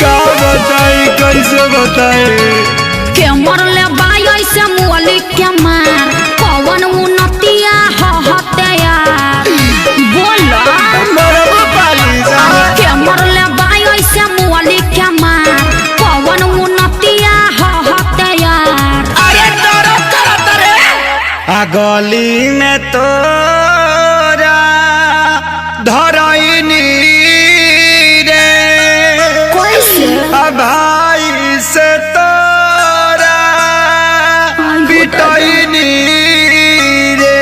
का बताई कैसे बताई के मरले बाई ऐसे मुअली के मार कौन उन्नतिया हते यार बोलो के मरले बाई ऐसे मुअली के मार कौन उन्नतिया हते यार अरे डरो करत रे आ गली में तोरा धरैनी रे कैसे भाई से तोरा पिटैनी रे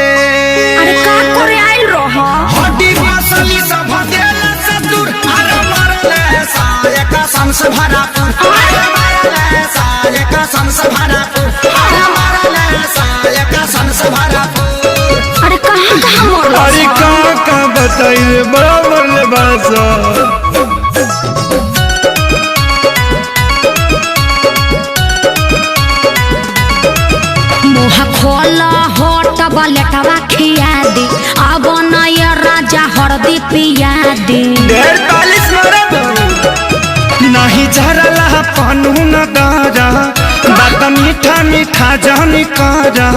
अरे का करे आइल रहो हड्डी मसली सब देल से दूर अरे मरले सारे कसम से भरापुर अरे मरले सारे कसम से भरापुर अरे मरले सारे कसम से भरापुर अरे कहाँ मरलो अरे का बताइए बड़ा मरले बासा मुँह खोला होट बलेटवा खिया दी अब नया राजा हरदी पिया दी 45 मरद नहीं झरला पनु न गारा बात मीठा मीठा जानी कारा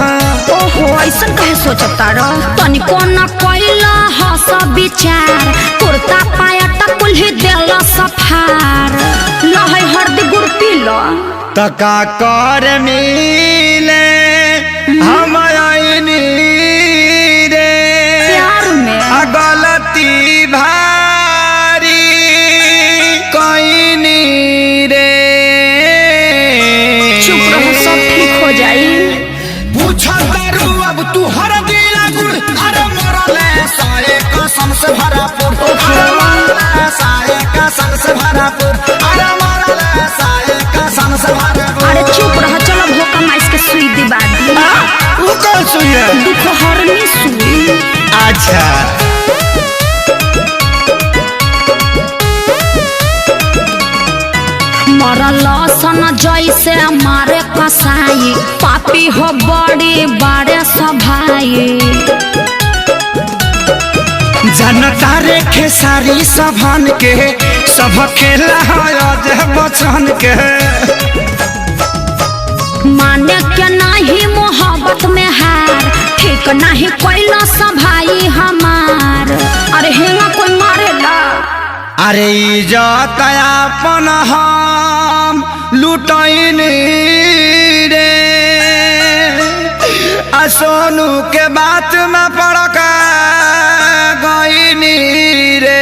ओहो ऐसा कहे सोचता रह तनिको न कोइला हस विचार कुर्ता पाया टकुल ही देला सफार लहै हरदी गुड़ पीलो तका कर मिले हम आईनी रे प्यार में गलती भारी कईनी रे चुप रहो सब ठीक हो जाई पूछा करू अब तू हर दिला गुड़ अरे मरले सारे कसम से भरापुर अरे मरले सारे कसम से भरापुर अरे मरले सारे कसम से भरापुर अरे चुप रह चलो भोका माइस के सुई दिबा दी वो कौन सुई है दुख हरनी सुई अच्छा मरल सन जैसे मारे कसाई पापी हो बड़ी बड़े सभाई जनता रे खेसारी सभन के सब खेला है बचन के माने के नहीं मोहब्बत में हार ठीक नहीं कोइला सभाई हमार अरे हेंगा कोई मारेला अरे इज्जत अपन हम लुटैनी रे आ सोनू के बात में पड़क गईनी रे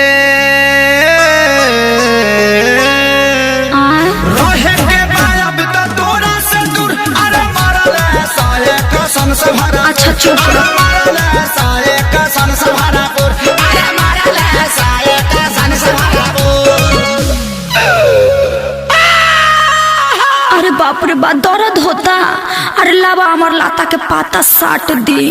रहे के बायब तो तोरा से दूर अरे मरले सारे कसम से भरा अच्छा चुप रह मरले सारे कसम से भरापुर अरे मरले सारे कसम से भरापुर अरे बाप रे बाप दर्द होता अरे लावा हमार लाता के पाता साट दी।